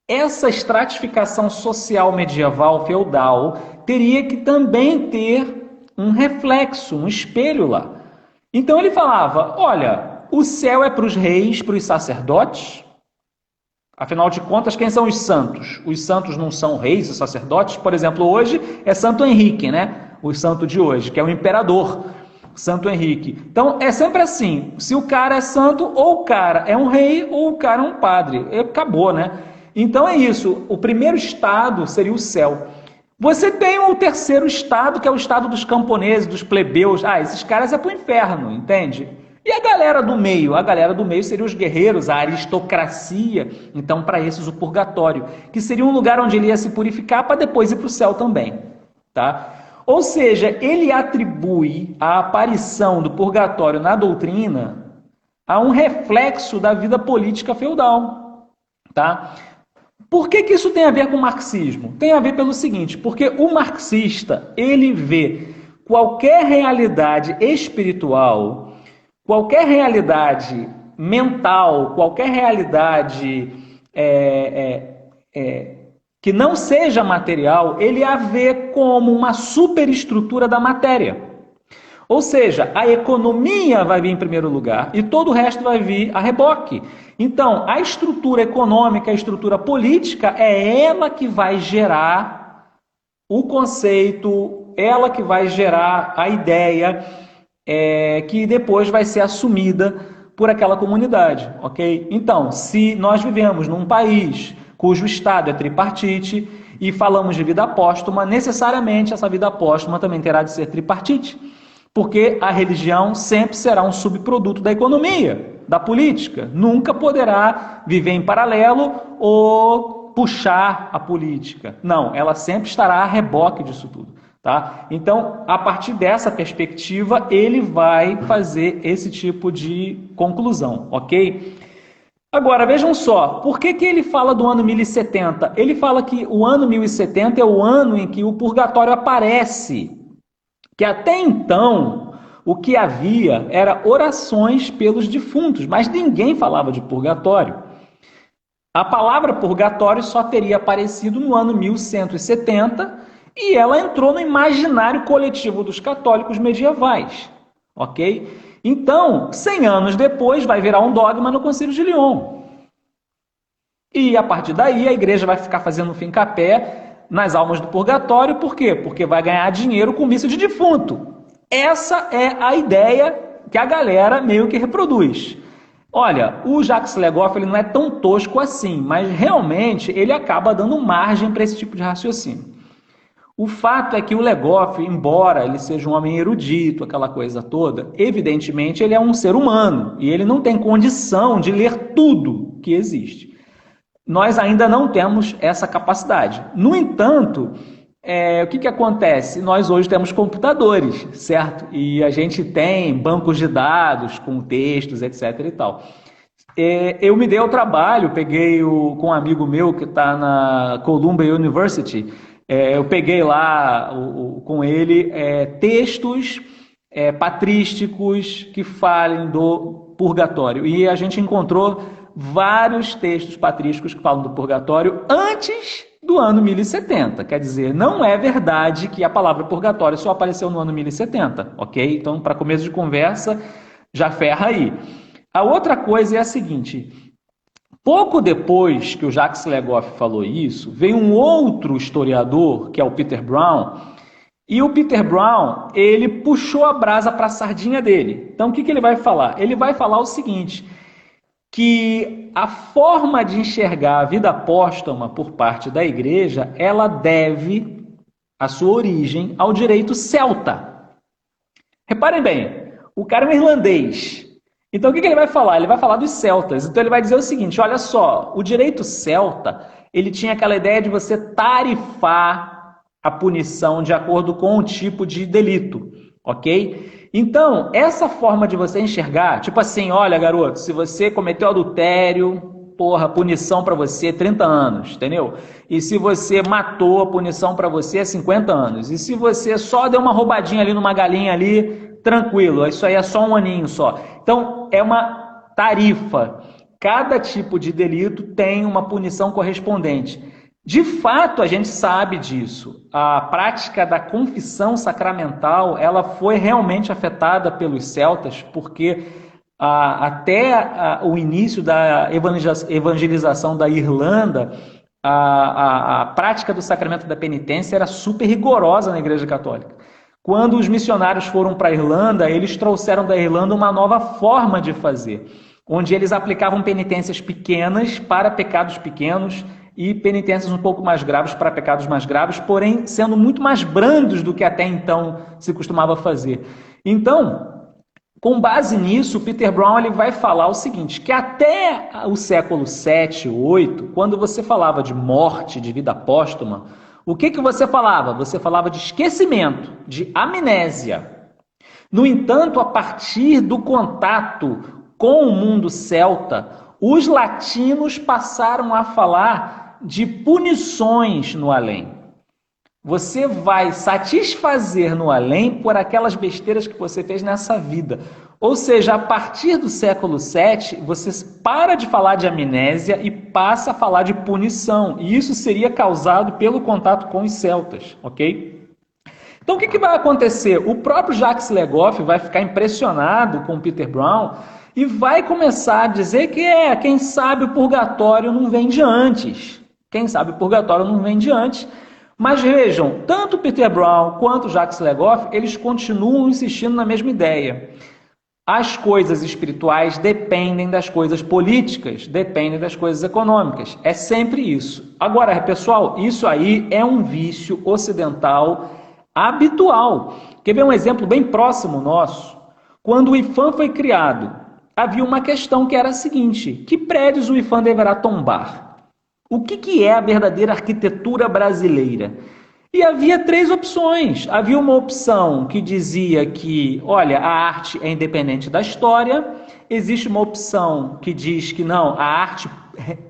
essa estratificação social medieval feudal teria que também ter um reflexo, um espelho lá. Então ele falava, olha, o céu é para os reis, para os sacerdotes. Afinal de contas, quem são os santos? Os santos não são reis e sacerdotes? Por exemplo, hoje é Santo Henrique, né? O santo de hoje, que é o imperador, Santo Henrique. Então, é sempre assim, se o cara é santo, ou o cara é um rei, ou o cara é um padre. Acabou, né? Então é isso, o primeiro estado seria o céu. Você tem o terceiro estado, que é o estado dos camponeses, dos plebeus. Esses caras é para o inferno, entende? E a galera do meio? A galera do meio seria os guerreiros, a aristocracia. Então, para esses, o purgatório, que seria um lugar onde ele ia se purificar para depois ir para o céu também. Tá? Ou seja, ele atribui a aparição do purgatório na doutrina a um reflexo da vida política feudal. Tá? Por que isso tem a ver com o marxismo? Tem a ver pelo seguinte, porque o marxista, ele vê qualquer realidade espiritual, qualquer realidade mental, qualquer realidade que não seja material, ele a vê como uma superestrutura da matéria. Ou seja, a economia vai vir em primeiro lugar e todo o resto vai vir a reboque. Então, a estrutura econômica, a estrutura política, é ela que vai gerar o conceito, ela que vai gerar a ideia que depois vai ser assumida por aquela comunidade, ok? Então, se nós vivemos num país cujo Estado é tripartite e falamos de vida póstuma, necessariamente essa vida póstuma também terá de ser tripartite, porque a religião sempre será um subproduto da economia, da política, nunca poderá viver em paralelo ou puxar a política. Não, ela sempre estará a reboque disso tudo. Tá? Então, a partir dessa perspectiva, ele vai fazer esse tipo de conclusão, ok? Agora, vejam só, por que ele fala do ano 1070? Ele fala que o ano 1070 é o ano em que o purgatório aparece, que até então o que havia era orações pelos defuntos, mas ninguém falava de purgatório. A palavra purgatório só teria aparecido no ano 1170 e ela entrou no imaginário coletivo dos católicos medievais, ok? Então, 100 anos depois, vai virar um dogma no Concílio de Lyon. E, a partir daí, a igreja vai ficar fazendo fincapé nas almas do purgatório. Por quê? Porque vai ganhar dinheiro com missa de defunto. Essa é a ideia que a galera meio que reproduz. Olha, o Jacques Clergoff ele não é tão tosco assim, mas realmente ele acaba dando margem para esse tipo de raciocínio. O fato é que o Legoff, embora ele seja um homem erudito, aquela coisa toda, evidentemente ele é um ser humano e ele não tem condição de ler tudo que existe. Nós ainda não temos essa capacidade. No entanto, o que acontece? Nós hoje temos computadores, certo? E a gente tem bancos de dados com textos, etc. e tal. Eu me dei ao trabalho, peguei com um amigo meu que está na Columbia University. Eu peguei lá com ele textos patrísticos que falem do purgatório. E a gente encontrou vários textos patrísticos que falam do purgatório antes do ano 1070. Quer dizer, não é verdade que a palavra purgatório só apareceu no ano 1070, ok? Então, para começo de conversa, já ferra aí. A outra coisa é a seguinte: Pouco depois que o Jacques Legoff falou isso, veio um outro historiador, que é o Peter Brown, e o Peter Brown, ele puxou a brasa para a sardinha dele. Então, o que ele vai falar? Ele vai falar o seguinte, que a forma de enxergar a vida póstuma por parte da igreja, ela deve a sua origem ao direito celta. Reparem bem, o cara é um irlandês. Então, o que ele vai falar? Ele vai falar dos celtas. Então, ele vai dizer o seguinte, olha só, o direito celta, ele tinha aquela ideia de você tarifar a punição de acordo com o tipo de delito, ok? Então, essa forma de você enxergar, tipo assim, olha, garoto, se você cometeu adultério, porra, punição para você é 30 anos, entendeu? E se você matou, a punição para você é 50 anos. E se você só deu uma roubadinha ali numa galinha ali, tranquilo, isso aí é só um aninho só. Então, é uma tarifa. Cada tipo de delito tem uma punição correspondente. De fato, a gente sabe disso. A prática da confissão sacramental, ela foi realmente afetada pelos celtas, porque até o início da evangelização da Irlanda, a prática do sacramento da penitência era super rigorosa na Igreja Católica. Quando os missionários foram para a Irlanda, eles trouxeram da Irlanda uma nova forma de fazer, onde eles aplicavam penitências pequenas para pecados pequenos, e penitências um pouco mais graves para pecados mais graves, porém sendo muito mais brandos do que até então se costumava fazer. Então, com base nisso, Peter Brown ele vai falar o seguinte, que até o século 7, 8, quando você falava de morte, de vida póstuma, o que você falava? Você falava de esquecimento, de amnésia. No entanto, a partir do contato com o mundo celta, os latinos passaram a falar de punições no além. Você vai satisfazer no além por aquelas besteiras que você fez nessa vida. Ou seja, a partir do século VII, você para de falar de amnésia e passa a falar de punição. E isso seria causado pelo contato com os celtas, ok? Então, o que vai acontecer? O próprio Jacques Legoff vai ficar impressionado com Peter Brown e vai começar a dizer que quem sabe o purgatório não vem de antes. Quem sabe o purgatório não vem de antes. Mas vejam, tanto Peter Brown quanto Jacques Legoff, eles continuam insistindo na mesma ideia. As coisas espirituais dependem das coisas políticas, dependem das coisas econômicas. É sempre isso. Agora, pessoal, isso aí é um vício ocidental habitual. Quer ver um exemplo bem próximo nosso? Quando o IPHAN foi criado, havia uma questão que era a seguinte, que prédios o IPHAN deverá tombar? O que é a verdadeira arquitetura brasileira? E havia 3 opções. Havia uma opção que dizia que, olha, a arte é independente da história. Existe uma opção que diz que não, a arte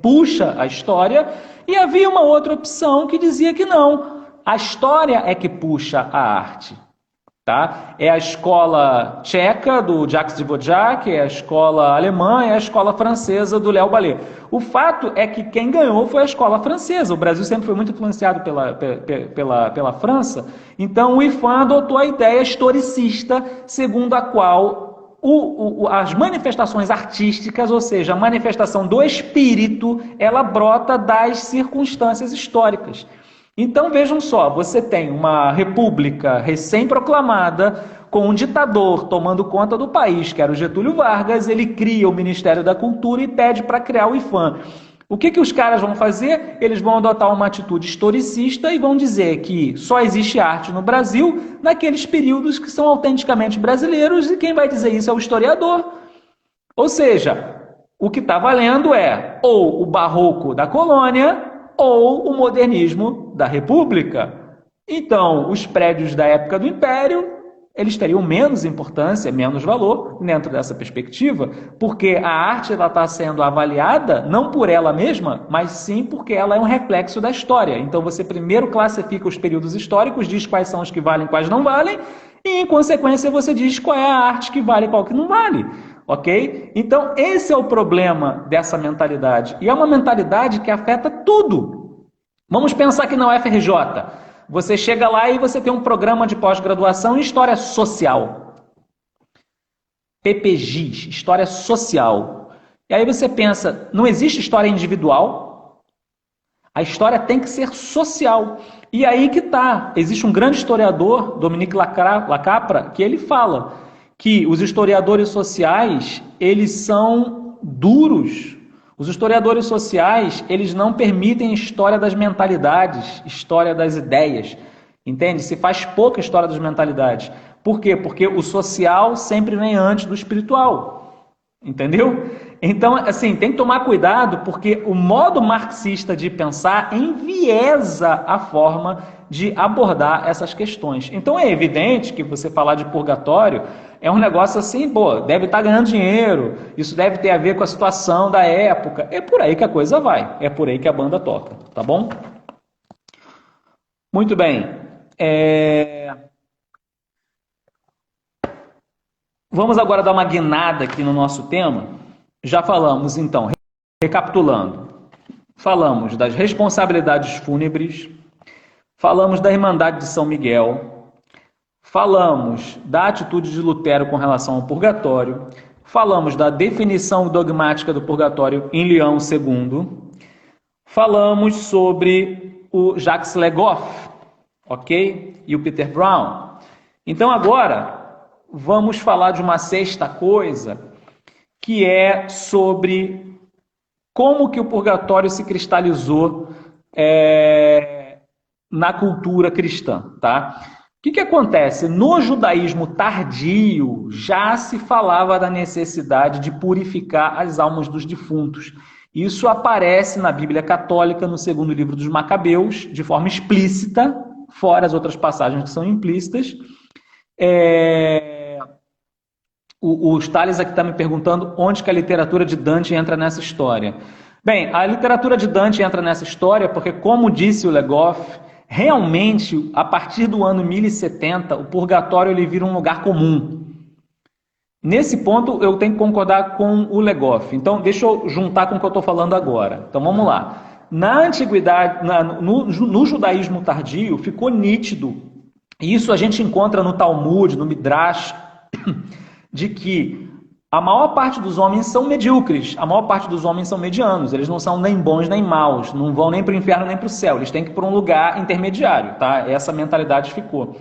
puxa a história. E havia uma outra opção que dizia que não, a história é que puxa a arte. Tá? É a escola tcheca do Jacques Dvořák, é a escola alemã, é a escola francesa do Léo Ballet. O fato é que quem ganhou foi a escola francesa. O Brasil sempre foi muito influenciado pela França. Então o IPHAN adotou a ideia historicista, segundo a qual as manifestações artísticas, ou seja, a manifestação do espírito, ela brota das circunstâncias históricas. Então vejam só, você tem uma república recém-proclamada, com um ditador tomando conta do país, que era o Getúlio Vargas, ele cria o Ministério da Cultura e pede para criar o IPHAN. O que os caras vão fazer? Eles vão adotar uma atitude historicista e vão dizer que só existe arte no Brasil naqueles períodos que são autenticamente brasileiros, e quem vai dizer isso é o historiador. Ou seja, o que está valendo é ou o barroco da colônia ou o modernismo da República. Então, os prédios da época do Império, eles teriam menos importância, menos valor dentro dessa perspectiva, porque a arte está sendo avaliada não por ela mesma, mas sim porque ela é um reflexo da história. Então, você primeiro classifica os períodos históricos, diz quais são os que valem, quais não valem, e, em consequência, você diz qual é a arte que vale e qual que não vale. Ok? Então, esse é o problema dessa mentalidade. E é uma mentalidade que afeta tudo. Vamos pensar que na UFRJ, você chega lá e você tem um programa de pós-graduação em História Social. PPGIS, História Social. E aí você pensa, não existe história individual? A história tem que ser social. E aí que tá. Existe um grande historiador, Dominique Lacapra, que ele fala que os historiadores sociais, eles são duros. Os historiadores sociais, eles não permitem história das mentalidades, história das ideias. Entende? Se faz pouca história das mentalidades. Por quê? Porque o social sempre vem antes do espiritual. Entendeu? Então, assim, tem que tomar cuidado, porque o modo marxista de pensar enviesa a forma de abordar essas questões. Então, é evidente que você falar de purgatório é um negócio assim, pô, deve estar ganhando dinheiro, isso deve ter a ver com a situação da época. É por aí que a coisa vai, é por aí que a banda toca, tá bom? Muito bem. Vamos agora dar uma guinada aqui no nosso tema. Já falamos, então, recapitulando, falamos das responsabilidades fúnebres, falamos da Irmandade de São Miguel, falamos da atitude de Lutero com relação ao purgatório, falamos da definição dogmática do purgatório em Leão II, falamos sobre o Jacques Legoff, ok? E o Peter Brown. Então agora vamos falar de uma sexta coisa, que é sobre como que o purgatório se cristalizou na cultura cristã, tá? O que acontece? No judaísmo tardio, já se falava da necessidade de purificar as almas dos defuntos. Isso aparece na Bíblia Católica, no segundo livro dos Macabeus, de forma explícita, fora as outras passagens que são implícitas. O Thales aqui está me perguntando onde que a literatura de Dante entra nessa história. Bem, a literatura de Dante entra nessa história porque, como disse o Legoff, realmente, a partir do ano 1070, o purgatório ele vira um lugar comum. Nesse ponto, eu tenho que concordar com o Legoff. Então, deixa eu juntar com o que eu estou falando agora. Então, vamos lá. Na antiguidade, no judaísmo tardio, ficou nítido, e isso a gente encontra no Talmud, no Midrash, de que a maior parte dos homens são medíocres, a maior parte dos homens são medianos, eles não são nem bons nem maus, não vão nem para o inferno nem para o céu, eles têm que ir para um lugar intermediário, tá? Essa mentalidade ficou.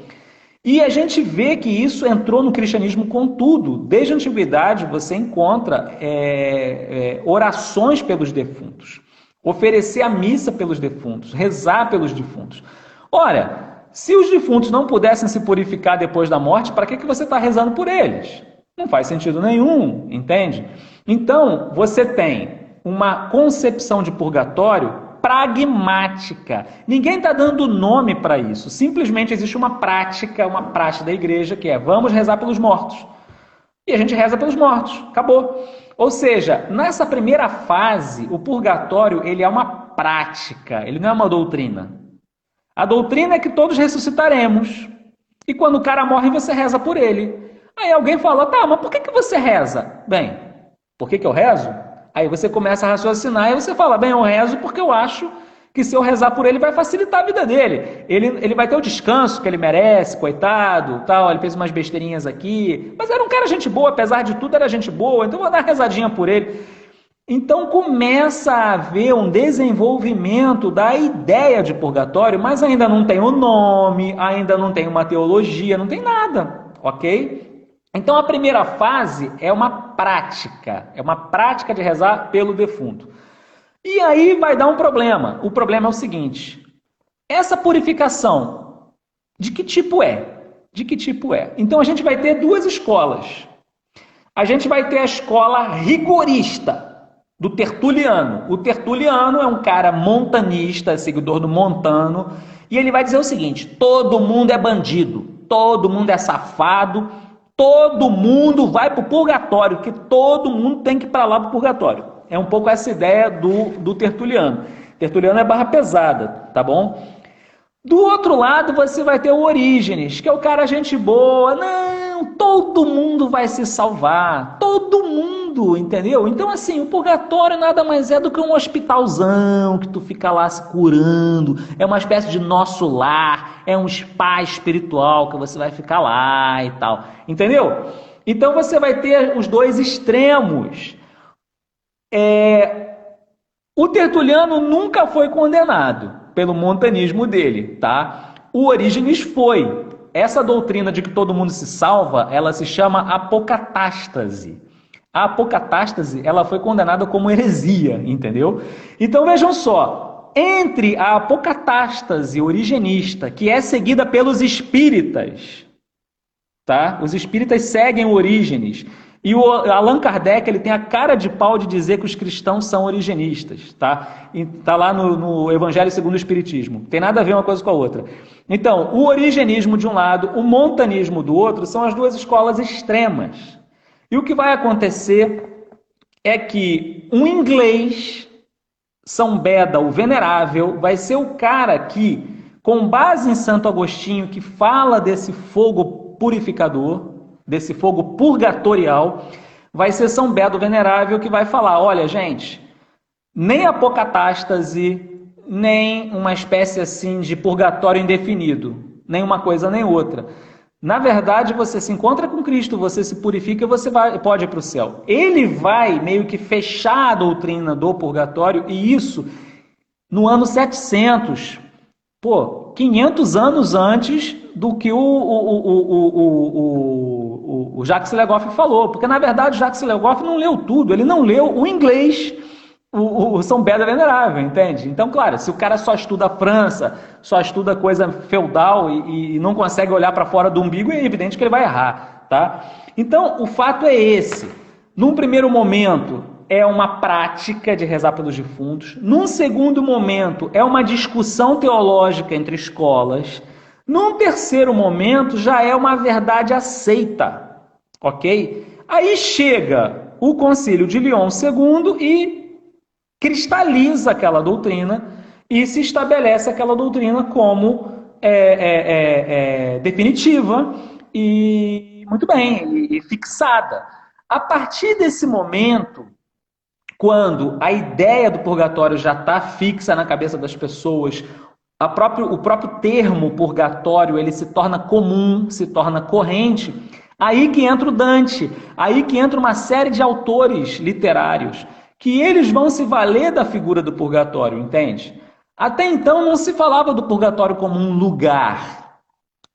E a gente vê que isso entrou no cristianismo com tudo. Desde a antiguidade você encontra orações pelos defuntos, oferecer a missa pelos defuntos, rezar pelos defuntos. Ora, se os defuntos não pudessem se purificar depois da morte, para que você está rezando por eles? Não faz sentido nenhum, entende? Então, você tem uma concepção de purgatório pragmática. Ninguém está dando nome para isso. Simplesmente existe uma prática da igreja que é vamos rezar pelos mortos. E a gente reza pelos mortos. Acabou. Ou seja, nessa primeira fase, o purgatório ele é uma prática, ele não é uma doutrina. A doutrina é que todos ressuscitaremos. E quando o cara morre, você reza por ele. Aí alguém fala, tá, mas por que você reza? Bem, por que eu rezo? Aí você começa a raciocinar e você fala, bem, eu rezo porque eu acho que se eu rezar por ele vai facilitar a vida dele. Ele vai ter o descanso que ele merece, coitado, tal, ele fez umas besteirinhas aqui. Mas era um cara gente boa, apesar de tudo era gente boa, então vou dar uma rezadinha por ele. Então começa a haver um desenvolvimento da ideia de purgatório, mas ainda não tem o nome, ainda não tem uma teologia, não tem nada, ok? Então a primeira fase é uma prática de rezar pelo defunto. E aí vai dar um problema. O problema é o seguinte: essa purificação, de que tipo é? De que tipo é? Então a gente vai ter duas escolas. A gente vai ter a escola rigorista do Tertuliano. O Tertuliano é um cara montanista, seguidor do Montano, e ele vai dizer o seguinte: todo mundo é bandido, todo mundo é safado, todo mundo vai para o purgatório, que todo mundo tem que ir para lá para o purgatório. É um pouco essa ideia do Tertuliano. Tertuliano é barra pesada, tá bom? Do outro lado você vai ter o Orígenes, que é o cara gente boa. Não, todo mundo vai se salvar, todo mundo, entendeu? Então assim, o purgatório nada mais é do que um hospitalzão, que tu fica lá se curando, é uma espécie de nosso lar, é um spa espiritual que você vai ficar lá e tal, entendeu? Então você vai ter os dois extremos. O Tertuliano nunca foi condenado pelo montanismo dele, tá? O Orígenes foi. Essa doutrina de que todo mundo se salva, ela se chama apocatástase. A apocatástase, ela foi condenada como heresia, entendeu? Então vejam só, entre a apocatástase origenista, que é seguida pelos espíritas, tá? Os espíritas seguem o Orígenes, e o Allan Kardec, ele tem a cara de pau de dizer que os cristãos são origenistas, tá? Tá lá no Evangelho segundo o Espiritismo. Tem nada a ver uma coisa com a outra. Então, o origenismo de um lado, o montanismo do outro, são as duas escolas extremas. E o que vai acontecer é que um inglês, São Beda, o Venerável, vai ser o cara que, com base em Santo Agostinho, que fala desse fogo purificador, desse fogo purgatorial, vai ser São Beda, o Venerável, que vai falar, olha, gente, nem apocatástase, nem uma espécie assim de purgatório indefinido, nem uma coisa nem outra. Na verdade, você se encontra com Cristo, você se purifica e você pode ir para o céu. Ele vai meio que fechar a doutrina do purgatório, e isso no ano 700, 500 anos antes do que o Jacques Legoff falou. Porque, na verdade, Jacques Legoff não leu tudo, ele não leu o inglês, o São Beda Venerável, entende? Então, claro, se o cara só estuda a França, só estuda coisa feudal e não consegue olhar para fora do umbigo, é evidente que ele vai errar, tá? Então, o fato é esse. Num primeiro momento, é uma prática de rezar pelos defuntos. Num segundo momento, é uma discussão teológica entre escolas. Num terceiro momento, já é uma verdade aceita, ok? Aí chega o Concílio de Lyon II e cristaliza aquela doutrina e se estabelece aquela doutrina como definitiva e, muito bem, e fixada. A partir desse momento, quando a ideia do purgatório já está fixa na cabeça das pessoas, o próprio termo purgatório ele se torna comum, se torna corrente, aí que entra o Dante, aí que entra uma série de autores literários, que eles vão se valer da figura do purgatório, entende? Até então não se falava do purgatório como um lugar,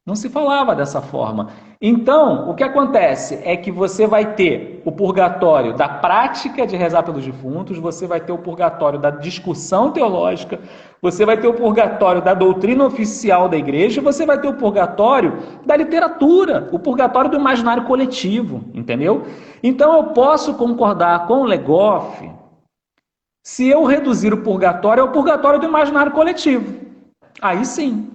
não se falava dessa forma. Então, o que acontece é que você vai ter o purgatório da prática de rezar pelos defuntos, você vai ter o purgatório da discussão teológica, você vai ter o purgatório da doutrina oficial da igreja, você vai ter o purgatório da literatura, o purgatório do imaginário coletivo, entendeu? Então, eu posso concordar com o Legoff se eu reduzir o purgatório ao purgatório do imaginário coletivo. Aí sim.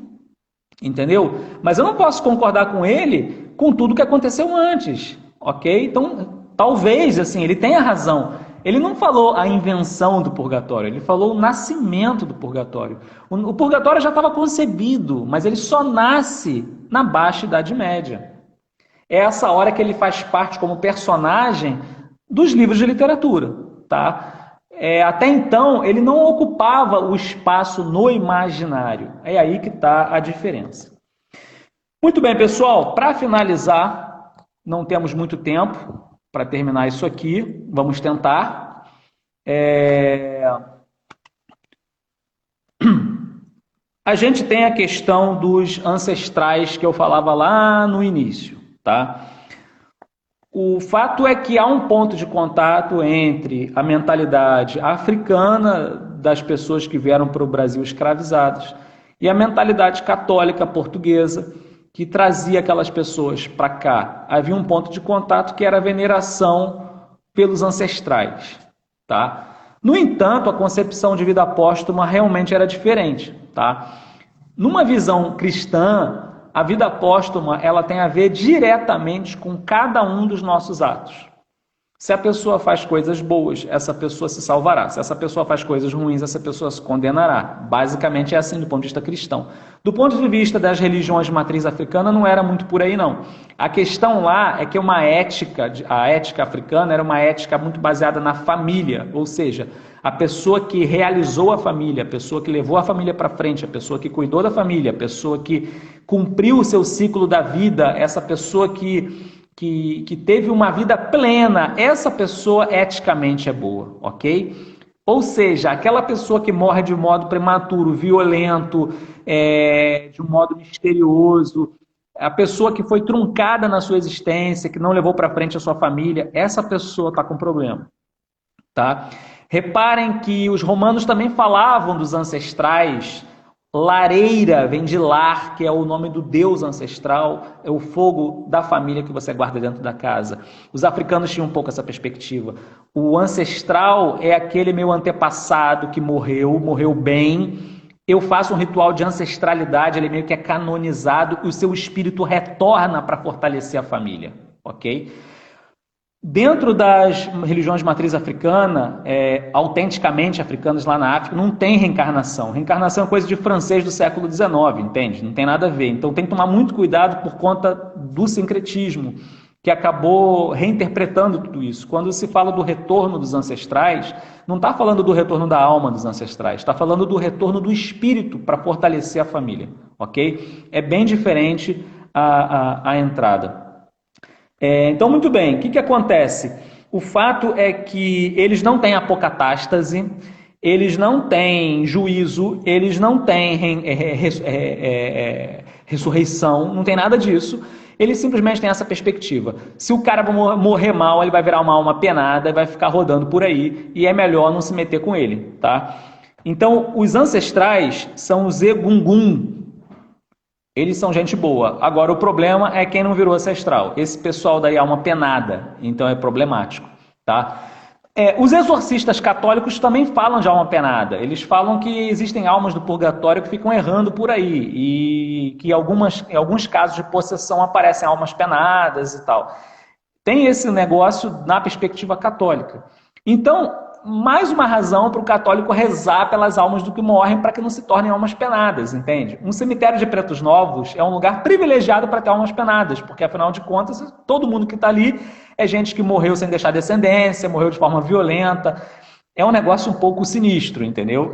Entendeu? Mas eu não posso concordar com ele com tudo que aconteceu antes, ok? Então, talvez, assim, ele tenha razão. Ele não falou a invenção do purgatório, ele falou o nascimento do purgatório. O purgatório já estava concebido, mas ele só nasce na Baixa Idade Média. É essa hora que ele faz parte como personagem dos livros de literatura, tá? Até então, ele não ocupava o espaço no imaginário. É aí que está a diferença. Muito bem, pessoal. Para finalizar, não temos muito tempo para terminar isso aqui. Vamos tentar. A gente tem a questão dos ancestrais que eu falava lá no início, tá? O fato é que há um ponto de contato entre a mentalidade africana das pessoas que vieram para o Brasil escravizadas e a mentalidade católica portuguesa que trazia aquelas pessoas para cá. Havia um ponto de contato que era a veneração pelos ancestrais, tá? No entanto, a concepção de vida póstuma realmente era diferente, tá? Numa visão cristã, a vida póstuma ela tem a ver diretamente com cada um dos nossos atos. Se a pessoa faz coisas boas, essa pessoa se salvará. Se essa pessoa faz coisas ruins, essa pessoa se condenará. Basicamente é assim do ponto de vista cristão. Do ponto de vista das religiões de matriz africana, não era muito por aí, não. A questão lá é que a ética africana era uma ética muito baseada na família, ou seja, a pessoa que realizou a família, a pessoa que levou a família para frente, a pessoa que cuidou da família, a pessoa que cumpriu o seu ciclo da vida, essa pessoa que que teve uma vida plena, essa pessoa eticamente é boa, ok? Ou seja, aquela pessoa que morre de modo prematuro, violento, de um modo misterioso, a pessoa que foi truncada na sua existência, que não levou para frente a sua família, essa pessoa está com problema, tá? Reparem que os romanos também falavam dos ancestrais. Lareira vem de lar, que é o nome do deus ancestral, é o fogo da família que você guarda dentro da casa. Os africanos tinham um pouco essa perspectiva. O ancestral é aquele meu antepassado que morreu bem. Eu faço um ritual de ancestralidade, ele meio que é canonizado e o seu espírito retorna para fortalecer a família, ok? Dentro das religiões de matriz africana, autenticamente africanas lá na África, não tem reencarnação. Reencarnação é coisa de francês do século XIX, entende? Não tem nada a ver. Então tem que tomar muito cuidado por conta do sincretismo, que acabou reinterpretando tudo isso. Quando se fala do retorno dos ancestrais, não está falando do retorno da alma dos ancestrais, está falando do retorno do espírito para fortalecer a família, ok? É bem diferente a entrada. Então, muito bem, o que acontece? O fato é que eles não têm apocatástase, eles não têm juízo, eles não têm ressurreição, não tem nada disso. Eles simplesmente têm essa perspectiva. Se o cara morrer mal, ele vai virar uma alma penada e vai ficar rodando por aí, e é melhor não se meter com ele, tá? Então, os ancestrais são os Egungun. Eles são gente boa. Agora, o problema é quem não virou ancestral. Esse pessoal daí é alma penada, então é problemático, tá? Os exorcistas católicos também falam de alma penada. Eles falam que existem almas do purgatório que ficam errando por aí e que em alguns casos de possessão aparecem almas penadas e tal. Tem esse negócio na perspectiva católica. Então, mais uma razão para o católico rezar pelas almas do que morrem para que não se tornem almas penadas, entende? Um cemitério de pretos novos é um lugar privilegiado para ter almas penadas, porque afinal de contas, todo mundo que está ali é gente que morreu sem deixar descendência, morreu de forma violenta. É um negócio um pouco sinistro, entendeu?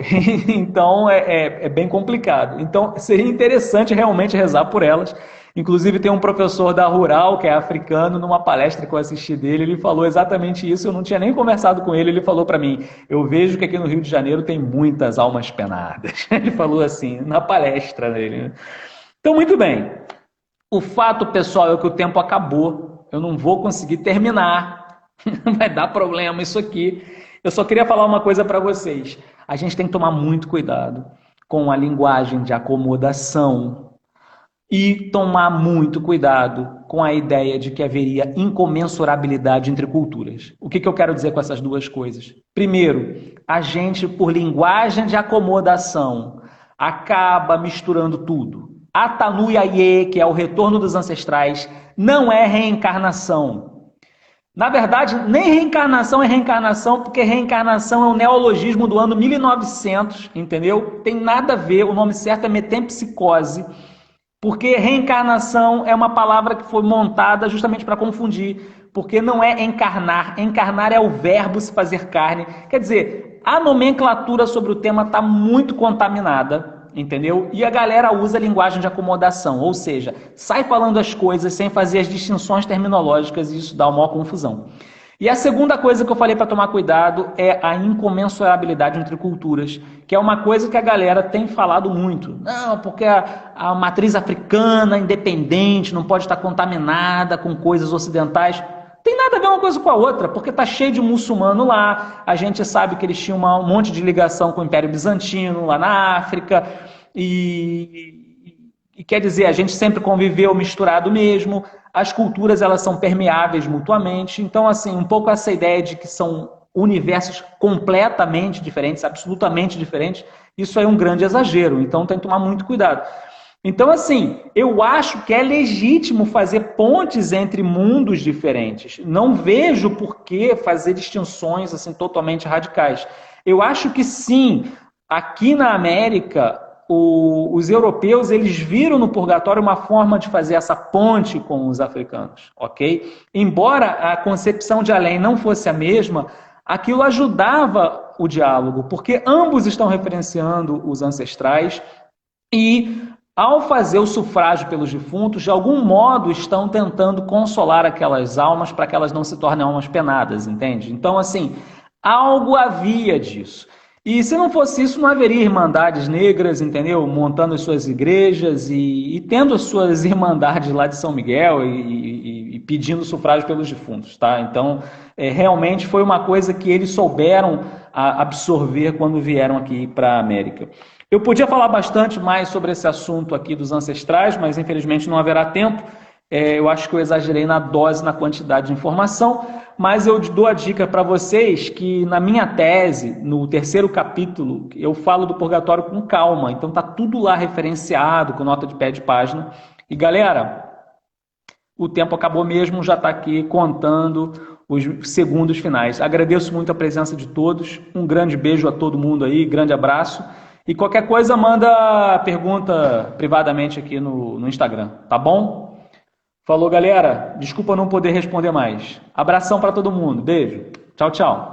Então é bem complicado. Então seria interessante realmente rezar por elas. Inclusive tem um professor da Rural, que é africano, numa palestra que eu assisti dele, ele falou exatamente isso, eu não tinha nem conversado com ele, ele falou para mim, eu vejo que aqui no Rio de Janeiro tem muitas almas penadas. Ele falou assim, na palestra dele. Então, muito bem. O fato, pessoal, é que o tempo acabou, eu não vou conseguir terminar, vai dar problema isso aqui. Eu só queria falar uma coisa para vocês, a gente tem que tomar muito cuidado com a linguagem de acomodação, e tomar muito cuidado com a ideia de que haveria incomensurabilidade entre culturas. O que eu quero dizer com essas duas coisas? Primeiro, a gente, por linguagem de acomodação, acaba misturando tudo. Atanuiaie, que é o retorno dos ancestrais, não é reencarnação. Na verdade, nem reencarnação é reencarnação, porque reencarnação é um neologismo do ano 1900, entendeu? Tem nada a ver, o nome certo é metempsicose, porque reencarnação é uma palavra que foi montada justamente para confundir, porque não é encarnar. Encarnar é o verbo se fazer carne. Quer dizer, a nomenclatura sobre o tema está muito contaminada, entendeu? E a galera usa a linguagem de acomodação, ou seja, sai falando as coisas sem fazer as distinções terminológicas e isso dá uma maior confusão. E a segunda coisa que eu falei para tomar cuidado é a incomensurabilidade entre culturas, que é uma coisa que a galera tem falado muito. Não, porque a matriz africana, independente, não pode estar contaminada com coisas ocidentais. Tem nada a ver uma coisa com a outra, porque está cheio de muçulmano lá, a gente sabe que eles tinham um monte de ligação com o Império Bizantino lá na África, e quer dizer, a gente sempre conviveu misturado mesmo. As culturas, elas são permeáveis mutuamente. Então, assim, um pouco essa ideia de que são universos completamente diferentes, absolutamente diferentes, isso é um grande exagero. Então, tem que tomar muito cuidado. Então, assim, eu acho que é legítimo fazer pontes entre mundos diferentes. Não vejo por que fazer distinções, assim, totalmente radicais. Eu acho que, sim, aqui na América, os europeus, eles viram no purgatório uma forma de fazer essa ponte com os africanos, ok? Embora a concepção de além não fosse a mesma, aquilo ajudava o diálogo, porque ambos estão referenciando os ancestrais e ao fazer o sufrágio pelos defuntos, de algum modo estão tentando consolar aquelas almas para que elas não se tornem almas penadas, entende? Então, assim, algo havia disso. E se não fosse isso, não haveria irmandades negras, entendeu? Montando as suas igrejas e tendo as suas irmandades lá de São Miguel e pedindo sufrágio pelos defuntos, tá? Então, realmente foi uma coisa que eles souberam absorver quando vieram aqui para a América. Eu podia falar bastante mais sobre esse assunto aqui dos ancestrais, mas infelizmente não haverá tempo. Eu acho que eu exagerei na dose, na quantidade de informação, mas eu dou a dica para vocês que na minha tese, no terceiro capítulo, eu falo do purgatório com calma, então tá tudo lá referenciado, com nota de pé de página. E galera, o tempo acabou mesmo, já está aqui contando os segundos finais. Agradeço muito a presença de todos, um grande beijo a todo mundo aí, grande abraço. E qualquer coisa, manda pergunta privadamente aqui no Instagram, tá bom? Falou, galera. Desculpa não poder responder mais. Abração para todo mundo. Beijo. Tchau, tchau.